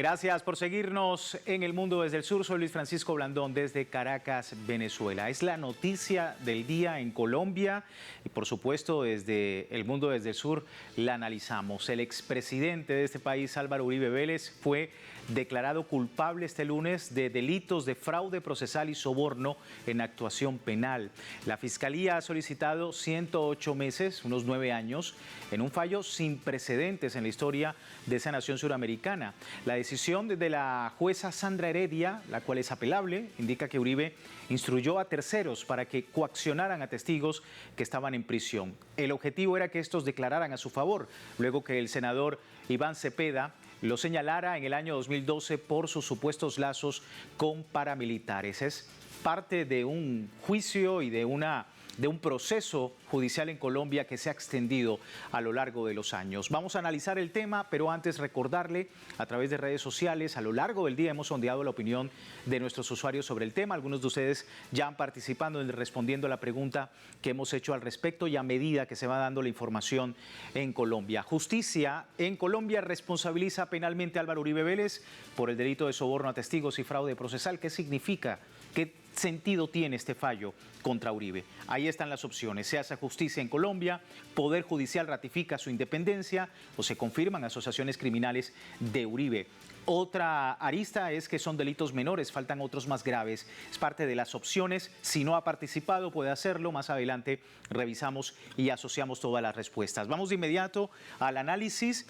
Gracias por seguirnos en El Mundo desde el Sur. Soy Luis Francisco Blandón desde Caracas, Venezuela. Es la noticia del día en Colombia y por supuesto desde El Mundo desde el Sur la analizamos. El expresidente de este país, Álvaro Uribe Vélez, fue declarado culpable este lunes de delitos de fraude procesal y soborno en actuación penal. La Fiscalía ha solicitado 108 meses, unos 9 años, en un fallo sin precedentes en la historia de esa nación suramericana. La decisión de la jueza Sandra Heredia, la cual es apelable, indica que Uribe instruyó a terceros para que coaccionaran a testigos que estaban en prisión. El objetivo era que estos declararan a su favor, luego que el senador Iván Cepeda lo señalara en el año 2012 por sus supuestos lazos con paramilitares. Es parte de un juicio y de un proceso judicial en Colombia que se ha extendido a lo largo de los años. Vamos a analizar el tema, pero antes recordarle a través de redes sociales, a lo largo del día hemos sondeado la opinión de nuestros usuarios sobre el tema. Algunos de ustedes ya han participado en respondiendo a la pregunta que hemos hecho al respecto y a medida que se va dando la información en Colombia. Justicia en Colombia responsabiliza penalmente a Álvaro Uribe Vélez por el delito de soborno a testigos y fraude procesal. ¿Qué significa? ¿Qué sentido tiene este fallo contra Uribe? Ahí están las opciones. Se hace justicia en Colombia, Poder Judicial ratifica su independencia o se confirman asociaciones criminales de Uribe. Otra arista es que son delitos menores, faltan otros más graves. Es parte de las opciones. Si no ha participado, puede hacerlo. Más adelante revisamos y asociamos todas las respuestas. Vamos de inmediato al análisis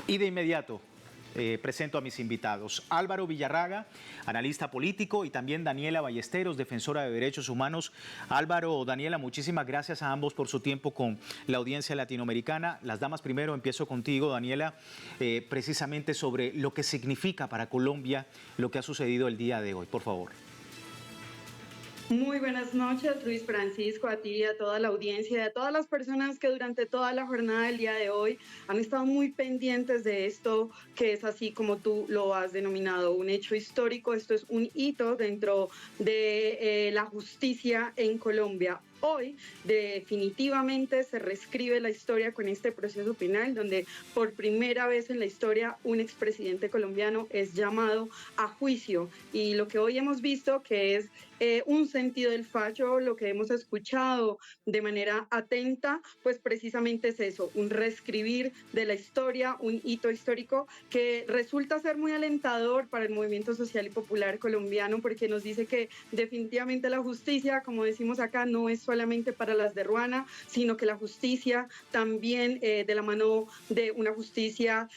y de inmediato presento a mis invitados. Álvaro Villarraga, analista político, y también Daniela Ballesteros, defensora de derechos humanos. Álvaro, Daniela, muchísimas gracias a ambos por su tiempo con la audiencia latinoamericana. Las damas primero, empiezo contigo, Daniela, precisamente sobre lo que significa para Colombia lo que ha sucedido el día de hoy. Por favor. Muy buenas noches, Luis Francisco, a ti y a toda la audiencia y a todas las personas que durante toda la jornada del día de hoy han estado muy pendientes de esto, que es así como tú lo has denominado, un hecho histórico. Esto es un hito dentro de la justicia en Colombia. Hoy definitivamente se reescribe la historia con este proceso penal, donde por primera vez en la historia un expresidente colombiano es llamado a juicio. Y lo que hoy hemos visto, que es un sentido del fallo, lo que hemos escuchado de manera atenta, pues precisamente es eso, un reescribir de la historia, un hito histórico que resulta ser muy alentador para el movimiento social y popular colombiano, porque nos dice que definitivamente la justicia, como decimos acá, no es solamente para las de Ruana, sino que la justicia también de la mano de una justicia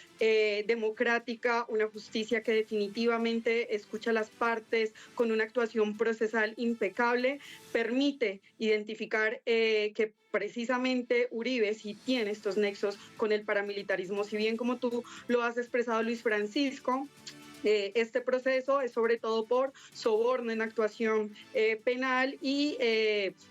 democrática, una justicia que definitivamente escucha a las partes con una actuación procesal impecable, permite identificar que precisamente Uribe sí tiene estos nexos con el paramilitarismo. Si bien, como tú lo has expresado, Luis Francisco, este proceso es sobre todo por soborno en actuación penal y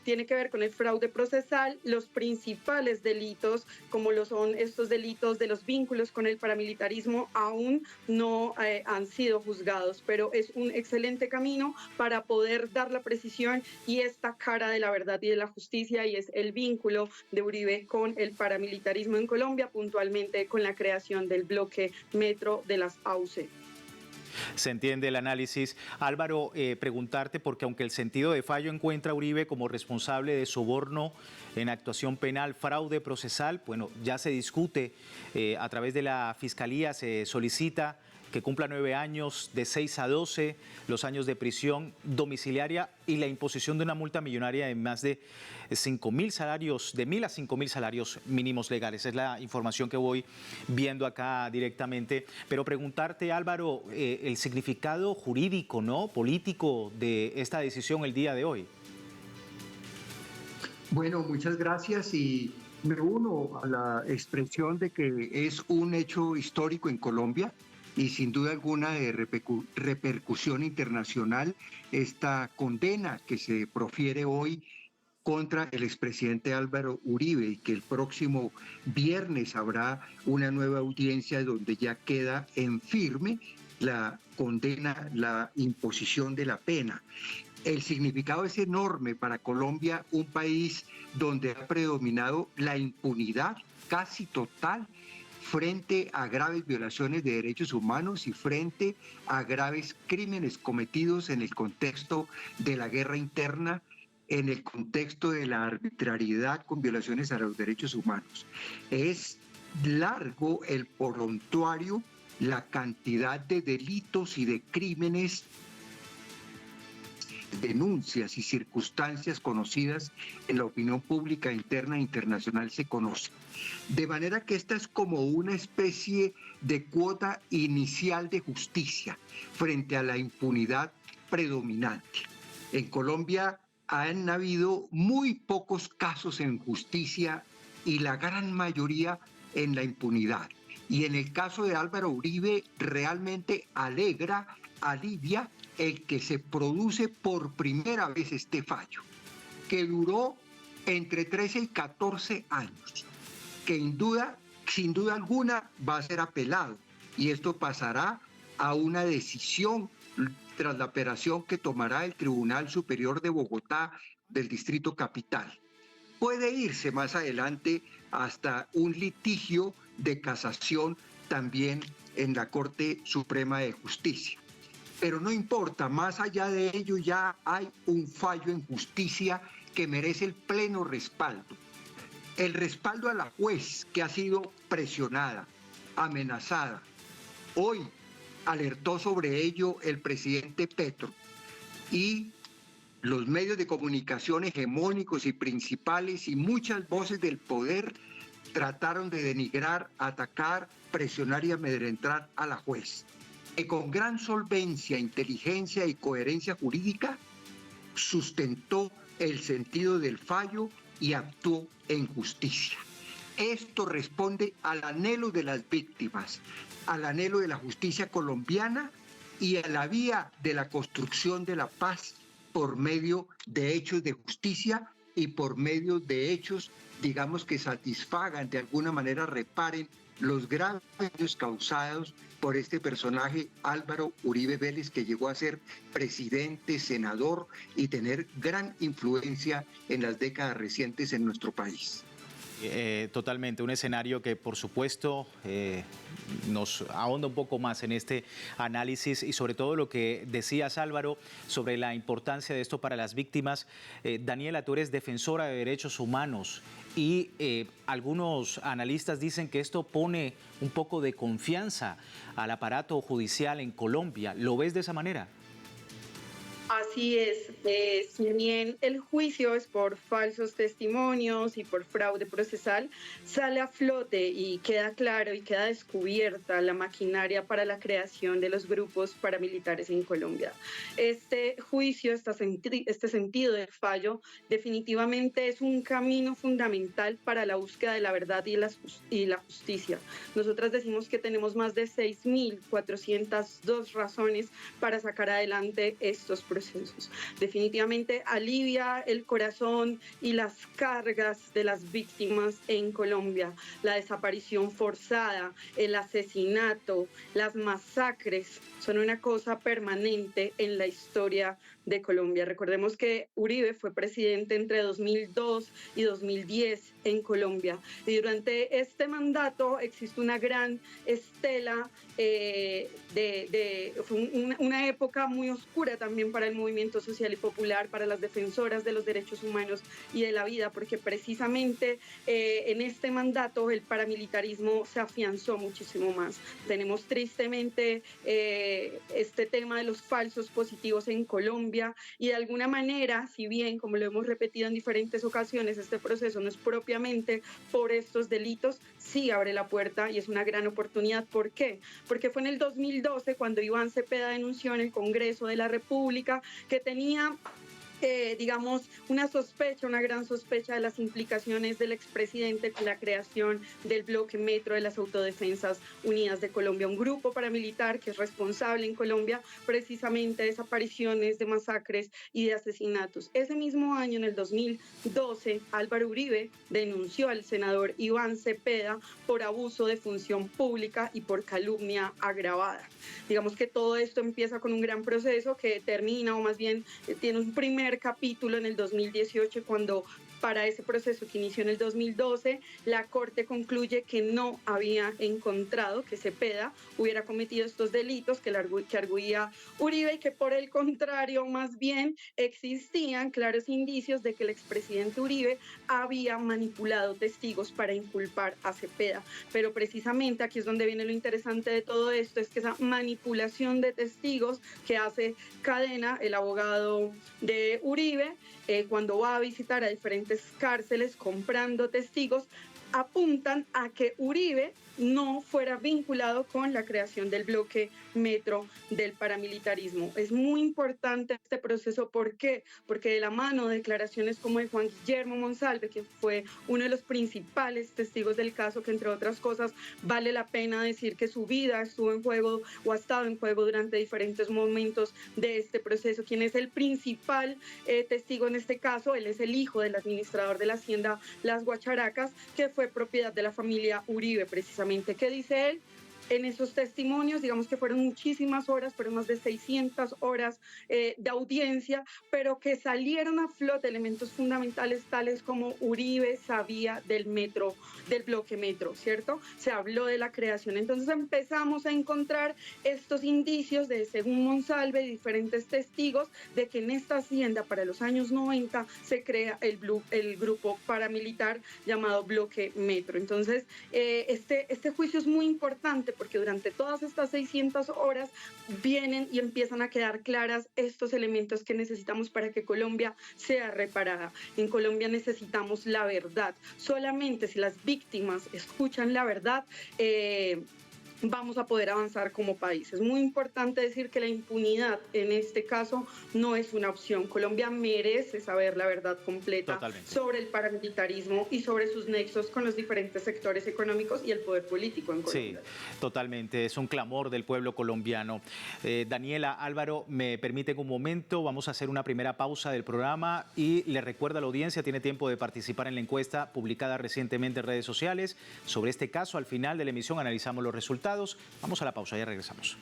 tiene que ver con el fraude procesal. Los principales delitos, como lo son estos delitos de los vínculos con el paramilitarismo, aún no han sido juzgados, pero es un excelente camino para poder dar la precisión y esta cara de la verdad y de la justicia, y es el vínculo de Uribe con el paramilitarismo en Colombia, puntualmente con la creación del bloque Metro de las AUC. Se entiende el análisis. Álvaro, preguntarte, porque aunque el sentido de fallo encuentra a Uribe como responsable de soborno en actuación penal, fraude procesal, bueno, ya se discute a través de la Fiscalía, se solicita que cumpla 9 años, de 6 a 12, los años de prisión domiciliaria y la imposición de una multa millonaria de más de 5.000 salarios, de 1.000 a 5.000 salarios mínimos legales. Es la información que voy viendo acá directamente. Pero preguntarte, Álvaro, el significado jurídico, ¿no?, político de esta decisión el día de hoy. Bueno, muchas gracias, y me uno a la expresión de que es un hecho histórico en Colombia y sin duda alguna de repercusión internacional esta condena que se profiere hoy contra el expresidente Álvaro Uribe, y que el próximo viernes habrá una nueva audiencia donde ya queda en firme la condena, la imposición de la pena. El significado es enorme para Colombia, un país donde ha predominado la impunidad casi total frente a graves violaciones de derechos humanos y frente a graves crímenes cometidos en el contexto de la guerra interna, en el contexto de la arbitrariedad con violaciones a los derechos humanos. Es largo el prontuario, la cantidad de delitos y de crímenes, denuncias y circunstancias conocidas en la opinión pública interna e internacional se conocen. De manera que esta es como una especie de cuota inicial de justicia frente a la impunidad predominante. En Colombia han habido muy pocos casos en justicia y la gran mayoría en la impunidad. Y en el caso de Álvaro Uribe realmente alivia el que se produce por primera vez este fallo, que duró entre 13 y 14 años, que sin duda alguna va a ser apelado y esto pasará a una decisión tras la apelación que tomará el Tribunal Superior de Bogotá del Distrito Capital. Puede irse más adelante hasta un litigio de casación también en la Corte Suprema de Justicia. Pero no importa, más allá de ello ya hay un fallo en justicia que merece el pleno respaldo. El respaldo a la juez que ha sido presionada, amenazada. Hoy alertó sobre ello el presidente Petro y los medios de comunicación hegemónicos y principales y muchas voces del poder trataron de denigrar, atacar, presionar y amedrentar a la juez, que con gran solvencia, inteligencia y coherencia jurídica sustentó el sentido del fallo y actuó en justicia. Esto responde al anhelo de las víctimas, al anhelo de la justicia colombiana y a la vía de la construcción de la paz por medio de hechos de justicia y por medio de hechos, digamos, que satisfagan, de alguna manera reparen los graves daños causados por este personaje Álvaro Uribe Vélez, que llegó a ser presidente, senador y tener gran influencia en las décadas recientes en nuestro país. Totalmente, un escenario que por supuesto nos ahonda un poco más en este análisis y sobre todo lo que decías, Álvaro, sobre la importancia de esto para las víctimas. Daniela, tú eres defensora de derechos humanos y algunos analistas dicen que esto pone un poco de confianza al aparato judicial en Colombia. ¿Lo ves de esa manera? Así es, si bien el juicio es por falsos testimonios y por fraude procesal, sale a flote y queda claro y queda descubierta la maquinaria para la creación de los grupos paramilitares en Colombia. Este juicio, este sentido del fallo, definitivamente es un camino fundamental para la búsqueda de la verdad y la justicia. Nosotras decimos que tenemos más de 6.402 razones para sacar adelante estos procesos. Definitivamente alivia el corazón y las cargas de las víctimas en Colombia. La desaparición forzada, el asesinato, las masacres son una cosa permanente en la historia de Colombia. Recordemos que Uribe fue presidente entre 2002 y 2010 en Colombia. Y durante este mandato existe una gran estela fue una época muy oscura también para el movimiento social y popular, para las defensoras de los derechos humanos y de la vida, porque precisamente en este mandato el paramilitarismo se afianzó muchísimo más. Tenemos tristemente este tema de los falsos positivos en Colombia y de alguna manera, si bien, como lo hemos repetido en diferentes ocasiones, este proceso no es propiamente por estos delitos, sí abre la puerta y es una gran oportunidad. ¿Por qué? Porque fue en el 2012 cuando Iván Cepeda denunció en el Congreso de la República que tenía digamos, una gran sospecha de las implicaciones del expresidente con la creación del bloque Metro de las Autodefensas Unidas de Colombia, un grupo paramilitar que es responsable en Colombia precisamente de desapariciones, de masacres y de asesinatos. Ese mismo año, en el 2012, Álvaro Uribe denunció al senador Iván Cepeda por abuso de función pública y por calumnia agravada. Digamos que todo esto empieza con un gran proceso que termina, o más bien tiene un primer primer capítulo en el 2018, cuando para ese proceso que inició en el 2012, la Corte concluye que no había encontrado que Cepeda hubiera cometido estos delitos que arguía Uribe, y que por el contrario, más bien existían claros indicios de que el expresidente Uribe había manipulado testigos para inculpar a Cepeda. Pero precisamente aquí es donde viene lo interesante de todo esto, es que esa manipulación de testigos que hace Cadena, el abogado de Uribe, cuando va a visitar a diferentes cárceles comprando testigos, apuntan a que Uribe no fuera vinculado con la creación del bloque Metro del paramilitarismo. Es muy importante este proceso. ¿Por qué? Porque de la mano de declaraciones como de Juan Guillermo Monsalve, que fue uno de los principales testigos del caso, que entre otras cosas vale la pena decir que su vida estuvo en juego o ha estado en juego durante diferentes momentos de este proceso. ¿Quién es el principal testigo en este caso? Él es el hijo del administrador de la hacienda Las Guacharacas, que fue propiedad de la familia Uribe precisamente. ¿Qué dice él? En esos testimonios, digamos que fueron muchísimas horas, fueron más de 600 horas de audiencia, pero que salieron a flote elementos fundamentales tales como Uribe sabía del metro, del bloque Metro, ¿cierto? Se habló de la creación. Entonces empezamos a encontrar estos indicios de, según Monsalve y diferentes testigos, de que en esta hacienda para los años 90 se crea el grupo paramilitar llamado bloque Metro. Entonces, este juicio es muy importante porque durante todas estas 600 horas vienen y empiezan a quedar claras estos elementos que necesitamos para que Colombia sea reparada. En Colombia necesitamos la verdad. Solamente si las víctimas escuchan la verdad, vamos a poder avanzar como país. Es muy importante decir que la impunidad en este caso no es una opción. Colombia merece saber la verdad completa sobre el paramilitarismo y sobre sus nexos con los diferentes sectores económicos y el poder político en Colombia. Sí, totalmente. Es un clamor del pueblo colombiano. Daniela, Álvaro, me permiten un momento. Vamos a hacer una primera pausa del programa y le recuerdo a la audiencia, tiene tiempo de participar en la encuesta publicada recientemente en redes sociales sobre este caso. Al final de la emisión analizamos los resultados. Vamos a la pausa, ya regresamos.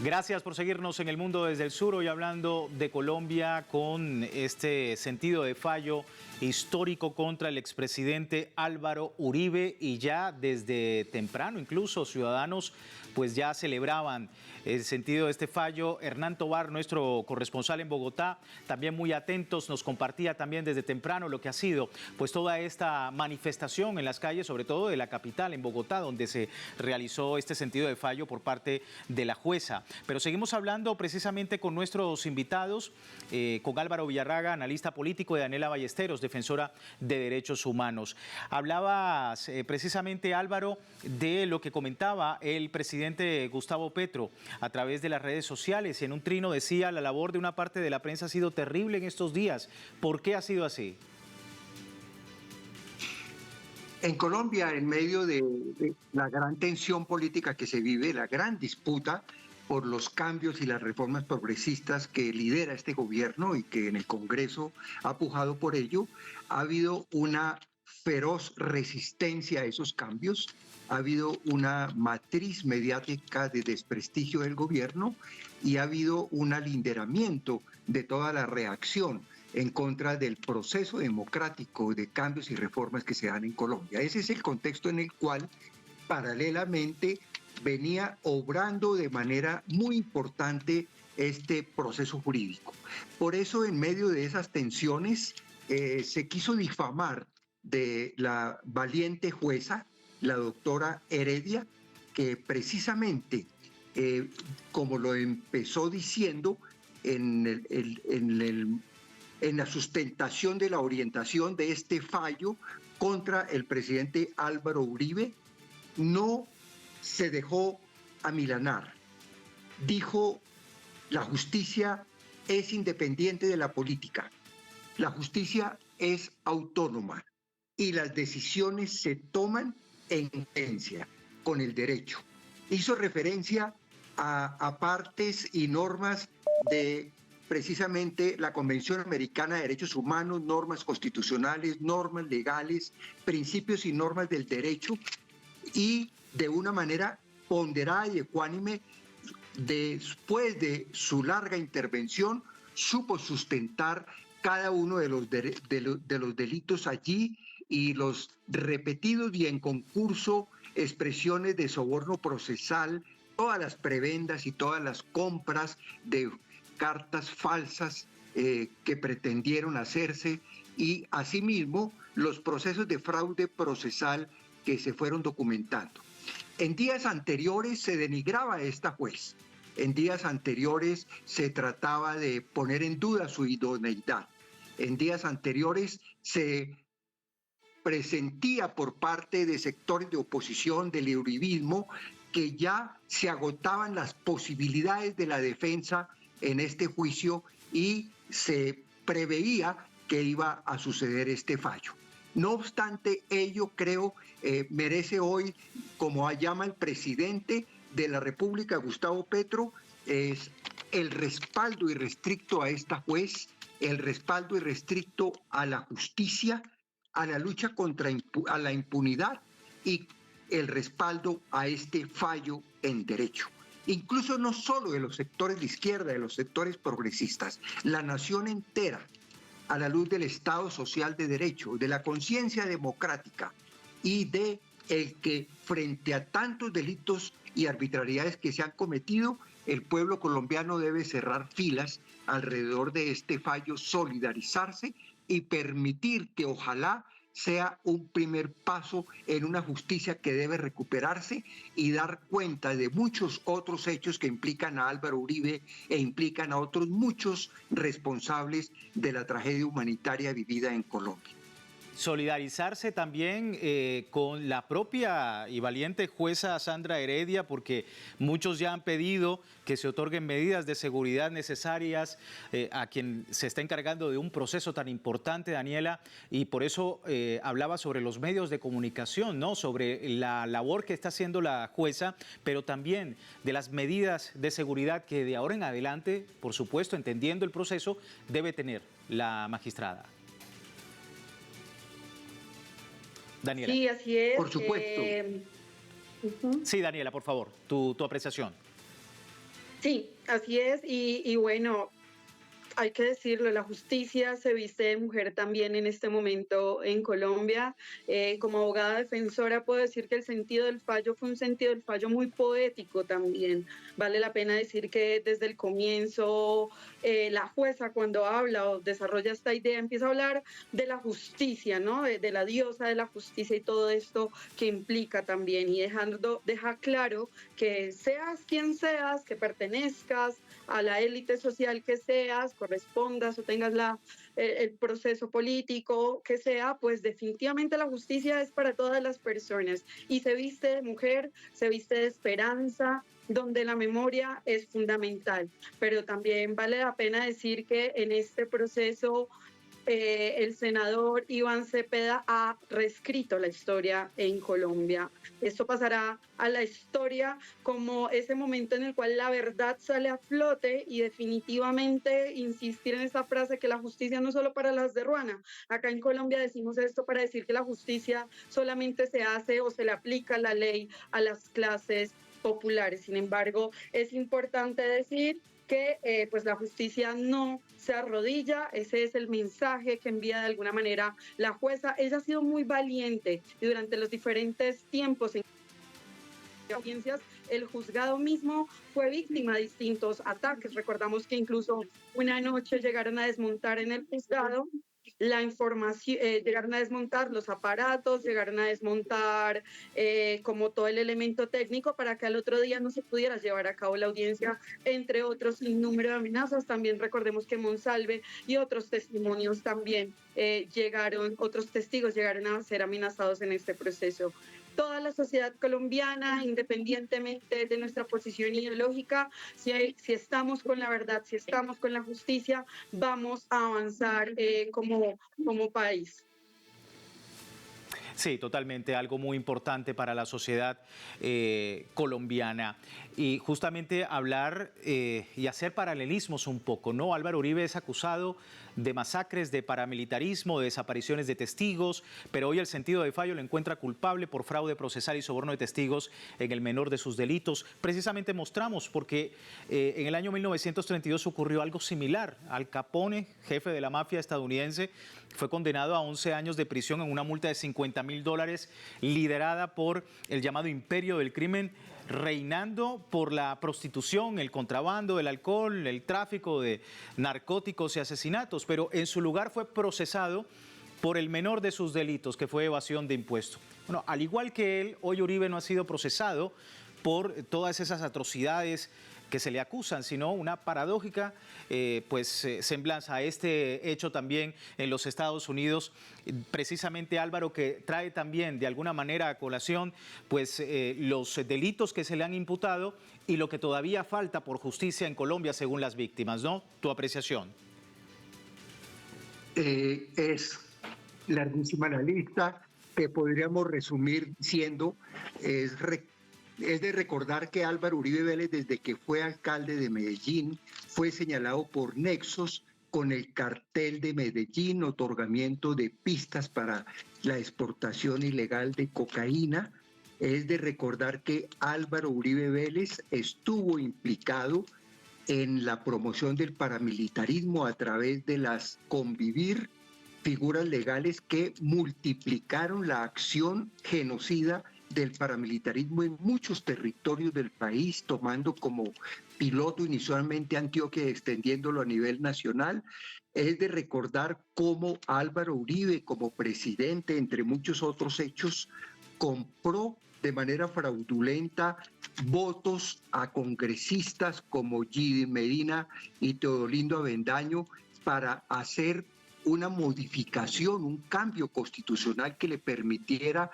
Gracias por seguirnos en El Mundo desde el Sur, hoy hablando de Colombia con este sentido de fallo histórico contra el expresidente Álvaro Uribe, y ya desde temprano incluso ciudadanos pues ya celebraban el sentido de este fallo. Hernán Tobar, nuestro corresponsal en Bogotá, también muy atentos, nos compartía también desde temprano lo que ha sido pues toda esta manifestación en las calles, sobre todo de la capital, en Bogotá, donde se realizó este sentido de fallo por parte de la jueza. Pero seguimos hablando precisamente con nuestros invitados, con Álvaro Villarraga, analista político, y Daniela Ballesteros, defensora de derechos humanos. Hablabas precisamente, Álvaro, de lo que comentaba el presidente Gustavo Petro a través de las redes sociales, y en un trino decía: la labor de una parte de la prensa ha sido terrible en estos días. ¿Por qué ha sido así? En Colombia, en medio de la gran tensión política que se vive, la gran disputa por los cambios y las reformas progresistas que lidera este gobierno y que en el Congreso ha pujado por ello, ha habido una feroz resistencia a esos cambios, ha habido una matriz mediática de desprestigio del gobierno y ha habido un alinderamiento de toda la reacción en contra del proceso democrático de cambios y reformas que se dan en Colombia. Ese es el contexto en el cual, paralelamente, venía obrando de manera muy importante este proceso jurídico. Por eso, en medio de esas tensiones, se quiso difamar de la valiente jueza, la doctora Heredia, que precisamente, como lo empezó diciendo en la sustentación de la orientación de este fallo contra el presidente Álvaro Uribe, no se dejó amilanar. Dijo: la justicia es independiente de la política, la justicia es autónoma y las decisiones se toman en coherencia con el derecho. Hizo referencia a partes y normas de precisamente la Convención Americana de Derechos Humanos, normas constitucionales, normas legales, principios y normas del derecho, y de una manera ponderada y ecuánime, después de su larga intervención, supo sustentar cada uno de los delitos allí y los repetidos y en concurso expresiones de soborno procesal, todas las prebendas y todas las compras de cartas falsas que pretendieron hacerse, y asimismo los procesos de fraude procesal que se fueron documentando. En días anteriores se denigraba a esta juez. En días anteriores se trataba de poner en duda su idoneidad. En días anteriores se presentía por parte de sectores de oposición, del uribismo, que ya se agotaban las posibilidades de la defensa en este juicio y se preveía que iba a suceder este fallo. No obstante ello, creo, merece hoy, como llama el presidente de la República, Gustavo Petro, es el respaldo irrestricto a esta juez, el respaldo irrestricto a la justicia, a la lucha contra la impunidad y el respaldo a este fallo en derecho. Incluso no solo de los sectores de izquierda, de los sectores progresistas, la nación entera, a la luz del Estado social de derecho, de la conciencia democrática y de el que frente a tantos delitos y arbitrariedades que se han cometido, el pueblo colombiano debe cerrar filas alrededor de este fallo, solidarizarse y permitir que ojalá sea un primer paso en una justicia que debe recuperarse y dar cuenta de muchos otros hechos que implican a Álvaro Uribe e implican a otros muchos responsables de la tragedia humanitaria vivida en Colombia. Solidarizarse también con la propia y valiente jueza Sandra Heredia, porque muchos ya han pedido que se otorguen medidas de seguridad necesarias a quien se está encargando de un proceso tan importante, Daniela, y por eso hablaba sobre los medios de comunicación, ¿no? Sobre la labor que está haciendo la jueza, pero también de las medidas de seguridad que de ahora en adelante, por supuesto, entendiendo el proceso, debe tener la magistrada. Daniela. Sí, así es. Por supuesto. Sí, Daniela, por favor, tu apreciación. Sí, así es. Y bueno, hay que decirlo, la justicia se viste de mujer también en este momento en Colombia. Como abogada defensora puedo decir que el sentido del fallo fue un sentido del fallo muy poético también. Vale la pena decir que desde el comienzo la jueza, cuando habla o desarrolla esta idea, empieza a hablar de la justicia, ¿no? De la diosa de la justicia y todo esto que implica también, y deja claro que seas quien seas, que pertenezcas a la élite social que seas, correspondas o tengas el proceso político que sea, pues definitivamente la justicia es para todas las personas y se viste de mujer, se viste de esperanza, donde la memoria es fundamental. Pero también vale la pena decir que en este proceso el senador Iván Cepeda ha reescrito la historia en Colombia. Esto pasará a la historia como ese momento en el cual la verdad sale a flote, y definitivamente insistir en esa frase que la justicia no es solo para las de Ruana. Acá en Colombia decimos esto para decir que la justicia solamente se hace o se le aplica la ley a las clases populares. Sin embargo, es importante decir que pues la justicia no se arrodilla. Ese es el mensaje que envía de alguna manera la jueza. Ella ha sido muy valiente y durante los diferentes tiempos en audiencias, el juzgado mismo fue víctima de distintos ataques. Recordamos que incluso una noche llegaron a desmontar en el juzgado la información, llegaron a desmontar los aparatos, llegaron a desmontar como todo el elemento técnico para que al otro día no se pudiera llevar a cabo la audiencia, entre otros sinnúmero de amenazas. También recordemos que Monsalve y otros testimonios también otros testigos llegaron a ser amenazados en este proceso. Toda la sociedad colombiana, independientemente de nuestra posición ideológica, si estamos con la verdad, si estamos con la justicia, vamos a avanzar como país. Sí, totalmente, algo muy importante para la sociedad colombiana. Y justamente hablar y hacer paralelismos un poco, ¿no? Álvaro Uribe es acusado de masacres, de paramilitarismo, de desapariciones de testigos, pero hoy el sentido de fallo lo encuentra culpable por fraude procesal y soborno de testigos en el menor de sus delitos. Precisamente mostramos porque en el año 1932 ocurrió algo similar. Al Capone, jefe de la mafia estadounidense, fue condenado a 11 años de prisión en una multa de $50.000 liderada por el llamado imperio del crimen, reinando por la prostitución, el contrabando, el alcohol, el tráfico de narcóticos y asesinatos, pero en su lugar fue procesado por el menor de sus delitos, que fue evasión de impuestos. Bueno, al igual que él, hoy Uribe no ha sido procesado por todas esas atrocidades que se le acusan, sino una paradójica semblanza a este hecho también en los Estados Unidos. Precisamente, Álvaro, que trae también de alguna manera a colación los delitos que se le han imputado y lo que todavía falta por justicia en Colombia según las víctimas, ¿no? Tu apreciación. Es larguísima la lista que podríamos resumir siendo es de recordar que Álvaro Uribe Vélez, desde que fue alcalde de Medellín, fue señalado por nexos con el cartel de Medellín, otorgamiento de pistas para la exportación ilegal de cocaína. Es de recordar que Álvaro Uribe Vélez estuvo implicado en la promoción del paramilitarismo a través de las Convivir, figuras legales que multiplicaron la acción genocida del paramilitarismo en muchos territorios del país, tomando como piloto inicialmente Antioquia y extendiéndolo a nivel nacional. Es de recordar cómo Álvaro Uribe, como presidente, entre muchos otros hechos, compró de manera fraudulenta votos a congresistas como Gidi Medina y Teodolindo Avendaño para hacer una modificación, un cambio constitucional que le permitiera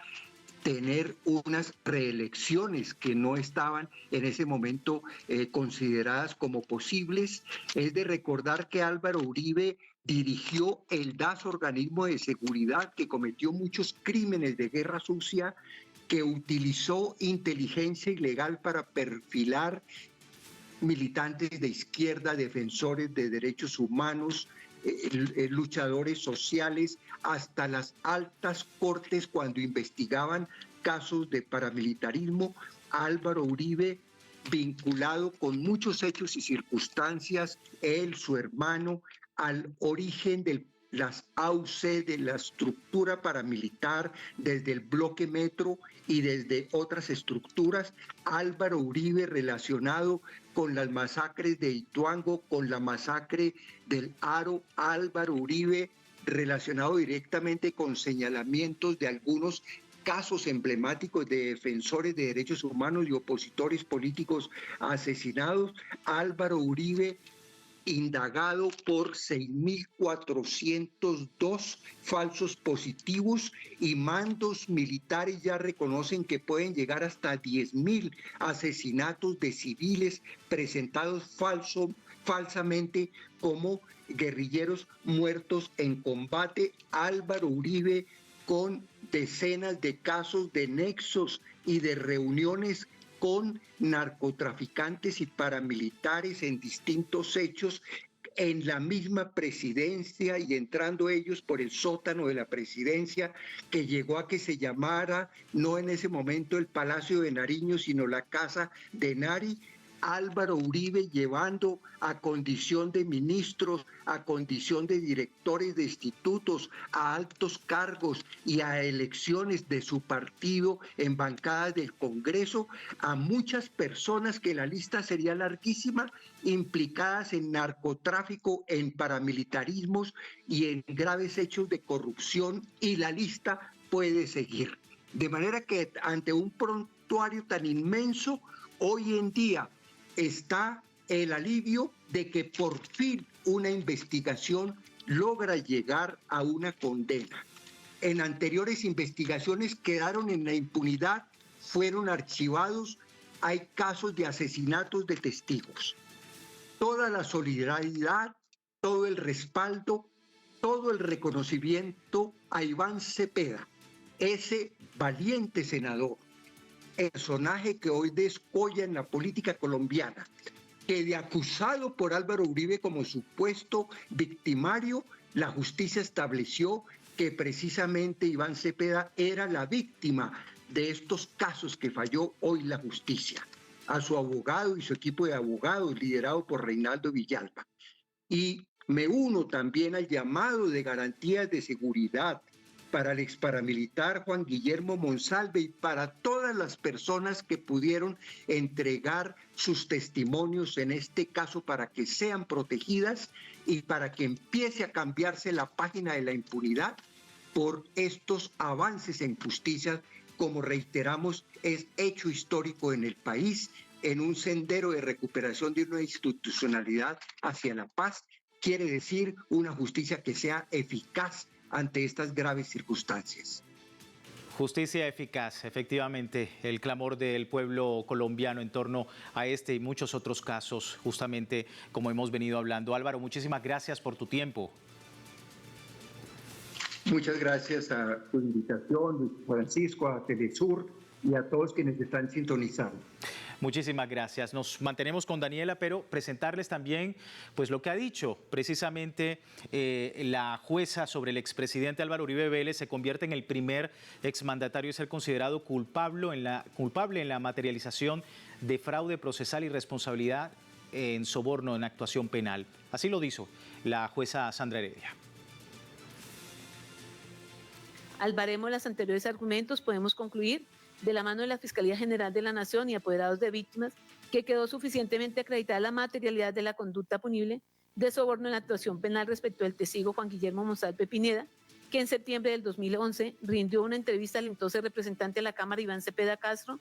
tener unas reelecciones que no estaban en ese momento consideradas como posibles. Es de recordar que Álvaro Uribe dirigió el DAS, organismo de seguridad, que cometió muchos crímenes de guerra sucia, que utilizó inteligencia ilegal para perfilar militantes de izquierda, defensores de derechos humanos, luchadores sociales, hasta las altas cortes cuando investigaban casos de paramilitarismo. Álvaro Uribe, vinculado con muchos hechos y circunstancias, él, su hermano, al origen de las AUC, de la estructura paramilitar, desde el bloque Metro y desde otras estructuras. Álvaro Uribe relacionado con las masacres de Ituango, con la masacre del Aro. Álvaro Uribe relacionado directamente con señalamientos de algunos casos emblemáticos de defensores de derechos humanos y opositores políticos asesinados. Álvaro Uribe indagado por 6.402 falsos positivos, y mandos militares ya reconocen que pueden llegar hasta 10.000 asesinatos de civiles presentados falsamente como guerrilleros muertos en combate. Álvaro Uribe con decenas de casos de nexos y de reuniones con narcotraficantes y paramilitares en distintos hechos en la misma presidencia, y entrando ellos por el sótano de la presidencia, que llegó a que se llamara, no en ese momento el Palacio de Nariño, sino la Casa de Nari. Álvaro Uribe llevando a condición de ministros, a condición de directores de institutos, a altos cargos y a elecciones de su partido en bancadas del Congreso, a muchas personas, que la lista sería larguísima, implicadas en narcotráfico, en paramilitarismos y en graves hechos de corrupción, y la lista puede seguir. De manera que ante un prontuario tan inmenso, hoy en día está el alivio de que por fin una investigación logra llegar a una condena. En anteriores investigaciones quedaron en la impunidad, fueron archivados, hay casos de asesinatos de testigos. Toda la solidaridad, todo el respaldo, todo el reconocimiento a Iván Cepeda, ese valiente senador, personaje que hoy descolla en la política colombiana, que de acusado por Álvaro Uribe como supuesto victimario, la justicia estableció que precisamente Iván Cepeda era la víctima de estos casos que falló hoy la justicia. A su abogado y su equipo de abogados liderado por Reinaldo Villalba. Y me uno también al llamado de garantías de seguridad para el ex paramilitar Juan Guillermo Monsalve y para todas las personas que pudieron entregar sus testimonios en este caso para que sean protegidas y para que empiece a cambiarse la página de la impunidad por estos avances en justicia, como reiteramos, es hecho histórico en el país, en un sendero de recuperación de una institucionalidad hacia la paz, quiere decir una justicia que sea eficaz ante estas graves circunstancias. Justicia eficaz, efectivamente, el clamor del pueblo colombiano en torno a este y muchos otros casos, justamente como hemos venido hablando. Álvaro, muchísimas gracias por tu tiempo. Muchas gracias a tu invitación, Luis Francisco, a Telesur y a todos quienes están sintonizando. Muchísimas gracias. Nos mantenemos con Daniela, pero presentarles también pues, lo que ha dicho precisamente la jueza sobre el expresidente Álvaro Uribe Vélez. Se convierte en el primer exmandatario en ser considerado culpable en la materialización de fraude procesal y responsabilidad en soborno en actuación penal. Así lo dijo la jueza Sandra Heredia. Al baremo de los anteriores argumentos, podemos concluir, de la mano de la Fiscalía General de la Nación y apoderados de víctimas, que quedó suficientemente acreditada la materialidad de la conducta punible de soborno en la actuación penal respecto del testigo Juan Guillermo Monsalve Pineda, que en septiembre del 2011 rindió una entrevista al entonces representante de la Cámara, Iván Cepeda Castro,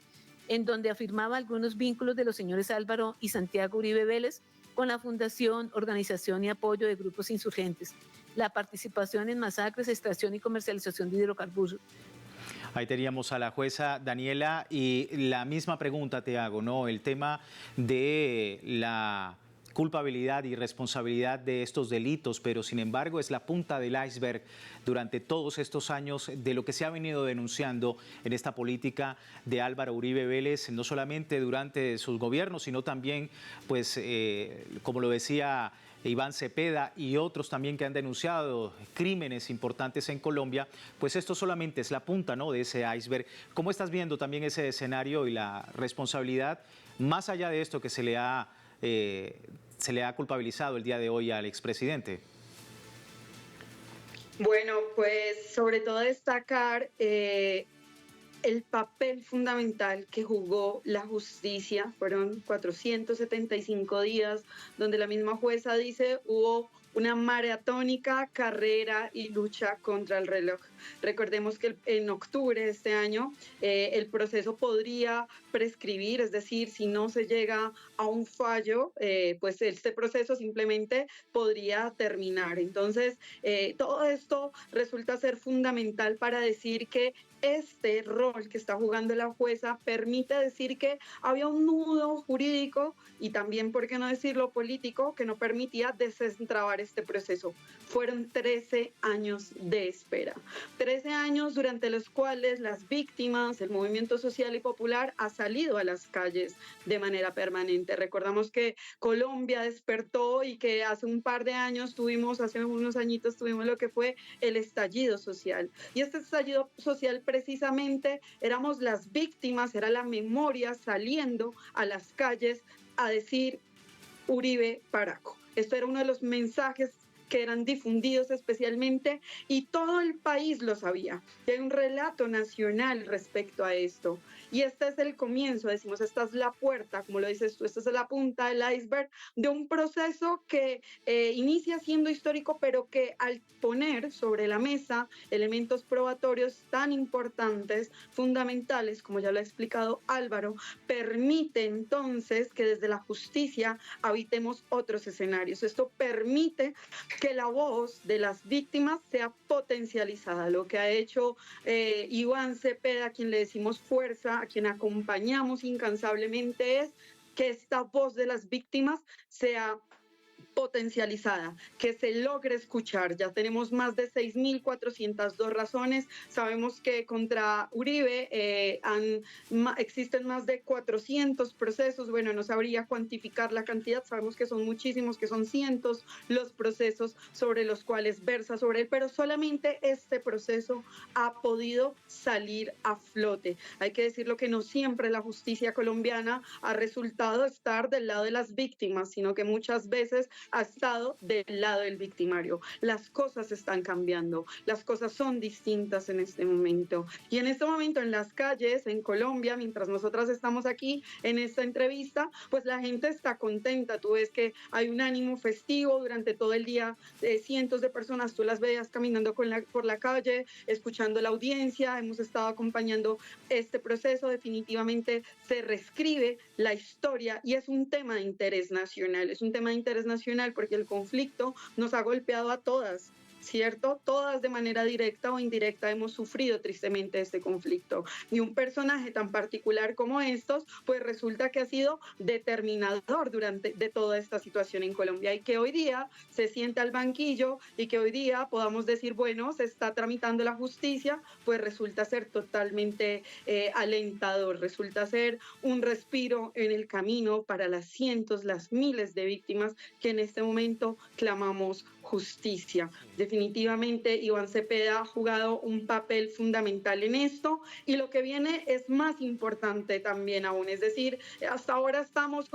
en donde afirmaba algunos vínculos de los señores Álvaro y Santiago Uribe Vélez con la fundación, organización y apoyo de grupos insurgentes, la participación en masacres, extracción y comercialización de hidrocarburos. Ahí teníamos a la jueza Daniela y la misma pregunta te hago, ¿no? El tema de la culpabilidad y responsabilidad de estos delitos, pero sin embargo es la punta del iceberg durante todos estos años de lo que se ha venido denunciando en esta política de Álvaro Uribe Vélez, no solamente durante sus gobiernos, sino también, pues, como lo decía Iván Cepeda y otros también que han denunciado crímenes importantes en Colombia, pues esto solamente es la punta, ¿no?, de ese iceberg. ¿Cómo estás viendo también ese escenario y la responsabilidad, más allá de esto que se le ha culpabilizado el día de hoy al expresidente? Bueno, pues sobre todo destacar el papel fundamental que jugó la justicia. Fueron 475 días donde la misma jueza dice hubo una maratónica carrera y lucha contra el reloj. Recordemos que en octubre de este año el proceso podría prescribir, es decir, si no se llega a un fallo, pues este proceso simplemente podría terminar. Entonces, todo esto resulta ser fundamental para decir que este rol que está jugando la jueza permite decir que había un nudo jurídico y también, por qué no decirlo, político, que no permitía desentrabar este proceso. Fueron 13 años de espera. 13 años durante los cuales las víctimas, el movimiento social y popular ha salido a las calles de manera permanente. Recordamos que Colombia despertó y que hace un par de años hace unos añitos tuvimos lo que fue el estallido social. Y este estallido social precisamente éramos las víctimas, era la memoria saliendo a las calles a decir Uribe Paraco. Esto era uno de los mensajes que eran difundidos especialmente y todo el país lo sabía. Hay un relato nacional respecto a esto. Y este es el comienzo, decimos, esta es la puerta, como lo dices tú, esta es la punta del iceberg de un proceso que inicia siendo histórico, pero que al poner sobre la mesa elementos probatorios tan importantes, fundamentales, como ya lo ha explicado Álvaro, permite entonces que desde la justicia habitemos otros escenarios. Esto permite que la voz de las víctimas sea potencializada, lo que ha hecho Iván Cepeda, a quien le decimos fuerza, a quien acompañamos incansablemente, es que esta voz de las víctimas sea potencializada, que se logre escuchar. Ya tenemos más de 6.402 razones. Sabemos que contra Uribe existen más de 400 procesos. Bueno, no sabría cuantificar la cantidad. Sabemos que son muchísimos, que son cientos los procesos sobre los cuales versa sobre él, pero solamente este proceso ha podido salir a flote. Hay que decirlo que no siempre la justicia colombiana ha resultado estar del lado de las víctimas, sino que muchas veces ha estado del lado del victimario. Las cosas están cambiando, las cosas son distintas en este momento. Y en este momento en las calles, en Colombia, mientras nosotras estamos aquí en esta entrevista, pues la gente está contenta. Tú ves que hay un ánimo festivo durante todo el día, cientos de personas, tú las veías caminando por la calle, escuchando la audiencia, hemos estado acompañando este proceso. Definitivamente se reescribe la historia y es un tema de interés nacional, porque el conflicto nos ha golpeado a todas, ¿cierto? Todas de manera directa o indirecta hemos sufrido tristemente este conflicto. Y un personaje tan particular como estos, pues resulta que ha sido determinador de toda esta situación en Colombia y que hoy día se siente al banquillo y que hoy día podamos decir, bueno, se está tramitando la justicia, pues resulta ser totalmente alentador, resulta ser un respiro en el camino para las cientos, las miles de víctimas que en este momento clamamos justicia. Definitivamente Iván Cepeda ha jugado un papel fundamental en esto y lo que viene es más importante también aún, es decir, hasta ahora estamos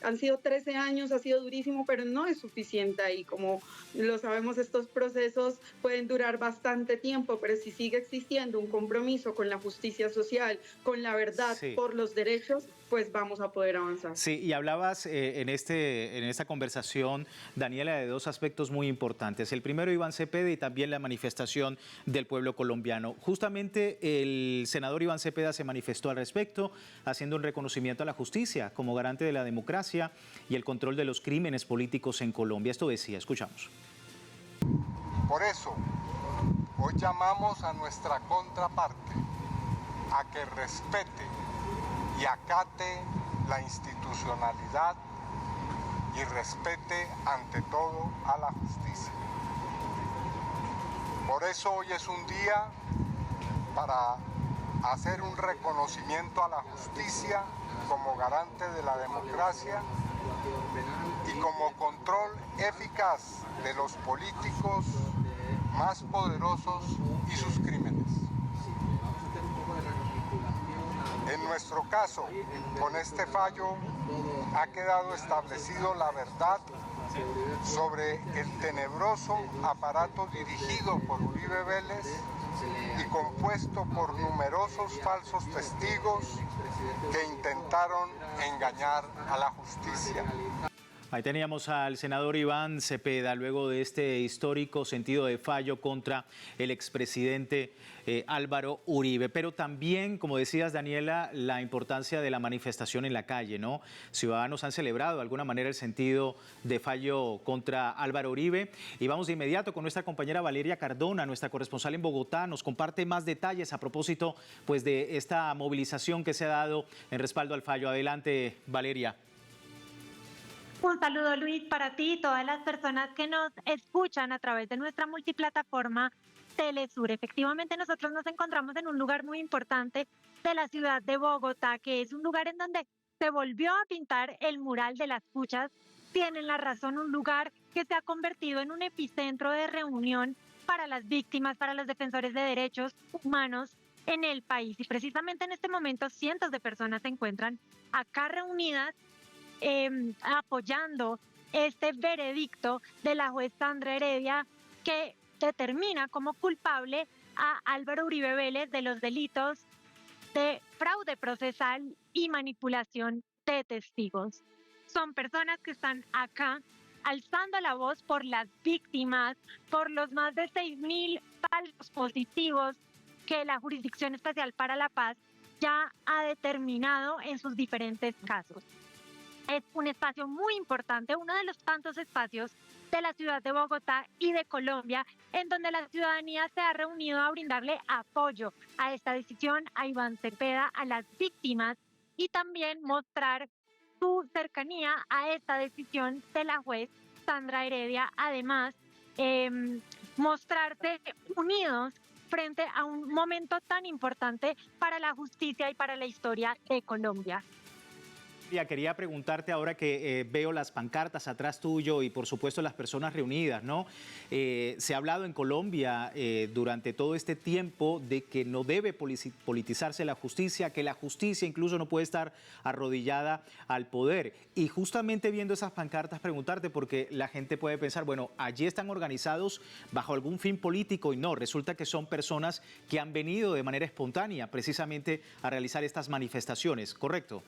han sido 13 años, ha sido durísimo, pero no es suficiente ahí, como lo sabemos, estos procesos pueden durar bastante tiempo, pero si sigue existiendo un compromiso con la justicia social, con la verdad por los derechos, pues vamos a poder avanzar. Sí, y hablabas en esta conversación, Daniela, de dos aspectos muy importantes. El primero, Iván Cepeda, y también la manifestación del pueblo colombiano. Justamente el senador Iván Cepeda se manifestó al respecto, haciendo un reconocimiento a la justicia como garante de la democracia y el control de los crímenes políticos en Colombia. Esto decía, escuchamos. Por eso, hoy llamamos a nuestra contraparte a que respete y acate la institucionalidad y respete ante todo a la justicia. Por eso hoy es un día para hacer un reconocimiento a la justicia como garante de la democracia y como control eficaz de los políticos más poderosos y sus crímenes. En nuestro caso, con este fallo, ha quedado establecido la verdad sobre el tenebroso aparato dirigido por Uribe Vélez y compuesto por numerosos falsos testigos que intentaron engañar a la justicia. Ahí teníamos al senador Iván Cepeda, luego de este histórico sentido de fallo contra el expresidente Álvaro Uribe. Pero también, como decías, Daniela, la importancia de la manifestación en la calle, ¿no? Ciudadanos han celebrado de alguna manera el sentido de fallo contra Álvaro Uribe. Y vamos de inmediato con nuestra compañera Valeria Cardona, nuestra corresponsal en Bogotá. Nos comparte más detalles a propósito, pues, de esta movilización que se ha dado en respaldo al fallo. Adelante, Valeria. Un saludo, Luis, para ti y todas las personas que nos escuchan a través de nuestra multiplataforma Telesur. Efectivamente, nosotros nos encontramos en un lugar muy importante de la ciudad de Bogotá, que es un lugar en donde se volvió a pintar el mural de las Puchas. Tienen la razón, un lugar que se ha convertido en un epicentro de reunión para las víctimas, para los defensores de derechos humanos en el país. Y precisamente en este momento cientos de personas se encuentran acá reunidas apoyando este veredicto de la juez Sandra Heredia, que determina como culpable a Álvaro Uribe Vélez de los delitos de fraude procesal y manipulación de testigos. Son personas que están acá alzando la voz por las víctimas, por los más de 6.000 falsos positivos que la Jurisdicción Especial para la Paz ya ha determinado en sus diferentes casos. Es un espacio muy importante, uno de los tantos espacios de la ciudad de Bogotá y de Colombia, en donde la ciudadanía se ha reunido a brindarle apoyo a esta decisión, a Iván Cepeda, a las víctimas y también mostrar su cercanía a esta decisión de la juez Sandra Heredia, además, mostrarse unidos frente a un momento tan importante para la justicia y para la historia de Colombia. Quería preguntarte ahora que veo las pancartas atrás tuyo y por supuesto las personas reunidas, ¿no? Se ha hablado en Colombia durante todo este tiempo de que no debe politizarse la justicia, que la justicia incluso no puede estar arrodillada al poder. Y justamente viendo esas pancartas preguntarte, porque la gente puede pensar, bueno, allí están organizados bajo algún fin político y no, resulta que son personas que han venido de manera espontánea precisamente a realizar estas manifestaciones, ¿correcto?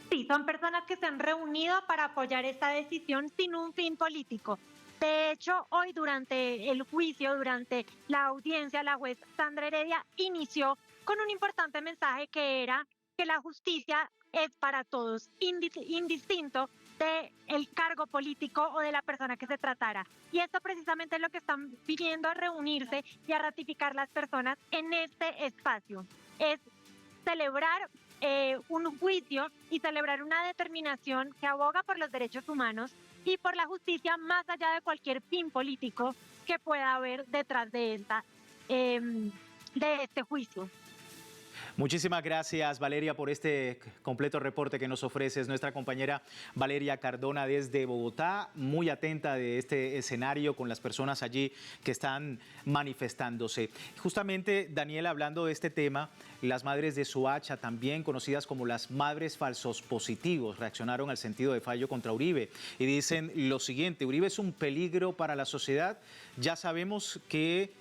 Sí, son personas que se han reunido para apoyar esta decisión sin un fin político. De hecho, hoy durante el juicio, durante la audiencia, la juez Sandra Heredia inició con un importante mensaje que era que la justicia es para todos, indistinto del cargo político o de la persona que se tratara. Y esto precisamente es lo que están pidiendo a reunirse y a ratificar las personas en este espacio. Es celebrar un juicio y celebrar una determinación que aboga por los derechos humanos y por la justicia más allá de cualquier fin político que pueda haber detrás de este juicio. Muchísimas gracias, Valeria, por este completo reporte que nos ofreces. Nuestra compañera Valeria Cardona desde Bogotá, muy atenta de este escenario con las personas allí que están manifestándose. Justamente, Daniela, hablando de este tema, las madres de Soacha, también conocidas como las madres falsos positivos, reaccionaron al sentido de fallo contra Uribe y dicen lo siguiente: Uribe es un peligro para la sociedad, ya sabemos que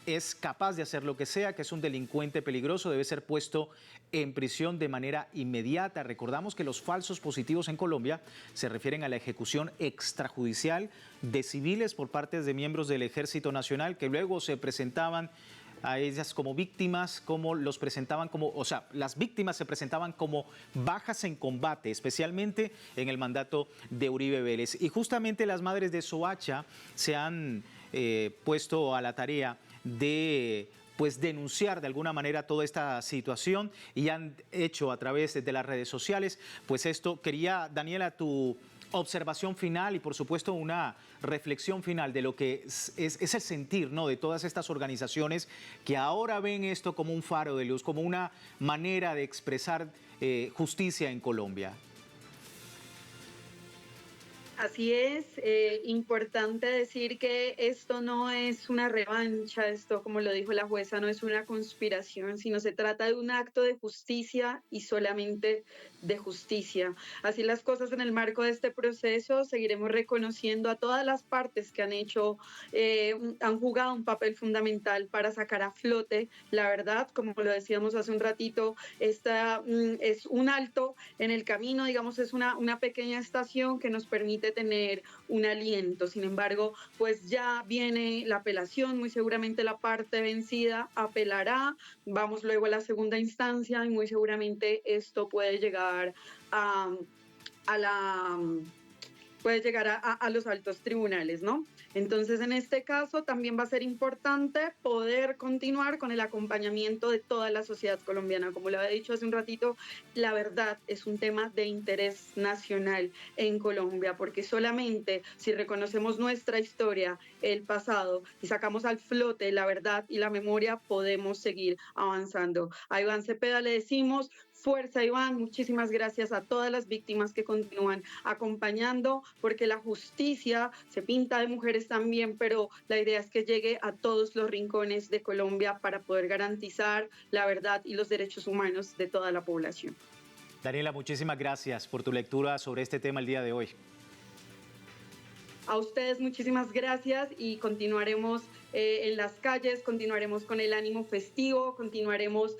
es capaz de hacer lo que sea, que es un delincuente peligroso, debe ser puesto en prisión de manera inmediata. Recordamos que los falsos positivos en Colombia se refieren a la ejecución extrajudicial de civiles por parte de miembros del Ejército Nacional que luego se presentaban a ellas como víctimas, como los presentaban como, o sea, las víctimas se presentaban como bajas en combate, especialmente en el mandato de Uribe Vélez. Y justamente las madres de Soacha se han puesto a la tarea de denunciar de alguna manera toda esta situación y han hecho a través de las redes sociales, pues esto. Quería, Daniela, tu observación final y por supuesto una reflexión final de lo que es el sentir, ¿no?, de todas estas organizaciones que ahora ven esto como un faro de luz, como una manera de expresar justicia en Colombia. Así es, importante decir que esto no es una revancha, esto, como lo dijo la jueza, no es una conspiración, sino se trata de un acto de justicia y solamente de justicia. Así las cosas, en el marco de este proceso seguiremos reconociendo a todas las partes que han jugado un papel fundamental para sacar a flote la verdad. Como lo decíamos hace un ratito, esta es un alto en el camino, digamos, es una pequeña estación que nos permite tener un aliento. Sin embargo, pues ya viene la apelación, muy seguramente la parte vencida apelará, vamos luego a la segunda instancia y muy seguramente esto puede llegar a los altos tribunales, ¿no? Entonces, en este caso también va a ser importante poder continuar con el acompañamiento de toda la sociedad colombiana. Como lo había dicho hace un ratito, la verdad es un tema de interés nacional en Colombia, porque solamente si reconocemos nuestra historia, el pasado, y sacamos al flote la verdad y la memoria, podemos seguir avanzando. A Iván Cepeda le decimos: fuerza, Iván, muchísimas gracias a todas las víctimas que continúan acompañando, porque la justicia se pinta de mujeres también, pero la idea es que llegue a todos los rincones de Colombia para poder garantizar la verdad y los derechos humanos de toda la población. Daniela, muchísimas gracias por tu lectura sobre este tema el día de hoy. A ustedes muchísimas gracias y continuaremos en las calles, continuaremos con el ánimo festivo, continuaremos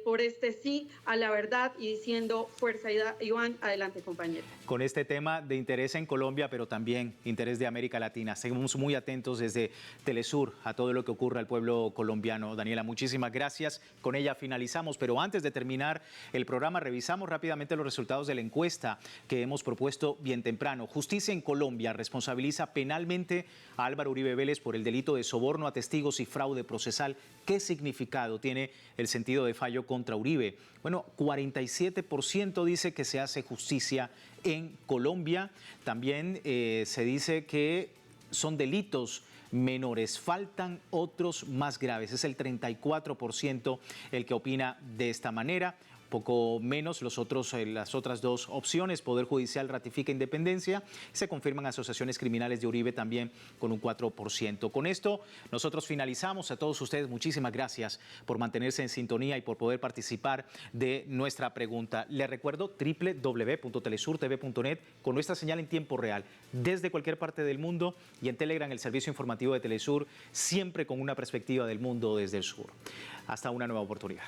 por este sí a la verdad y diciendo fuerza, Iván, adelante, compañero. Con este tema de interés en Colombia, pero también interés de América Latina. Seguimos muy atentos desde Telesur a todo lo que ocurre al pueblo colombiano. Daniela, muchísimas gracias. Con ella finalizamos, pero antes de terminar el programa, revisamos rápidamente los resultados de la encuesta que hemos propuesto bien temprano. Justicia en Colombia responsabiliza penalmente a Álvaro Uribe Vélez por el delito de soborno soborno a testigos y fraude procesal. ¿Qué significado tiene el sentido de fallo contra Uribe? Bueno, 47% dice que se hace justicia en Colombia. También se dice que son delitos menores, faltan otros más graves. Es el 34% el que opina de esta manera. Poco menos las otras dos opciones. Poder Judicial ratifica independencia. Se confirman asociaciones criminales de Uribe también con un 4%. Con esto nosotros finalizamos. A todos ustedes muchísimas gracias por mantenerse en sintonía y por poder participar de nuestra pregunta. Les recuerdo www.telesurtv.net con nuestra señal en tiempo real desde cualquier parte del mundo, y en Telegram el servicio informativo de Telesur, siempre con una perspectiva del mundo desde el sur. Hasta una nueva oportunidad.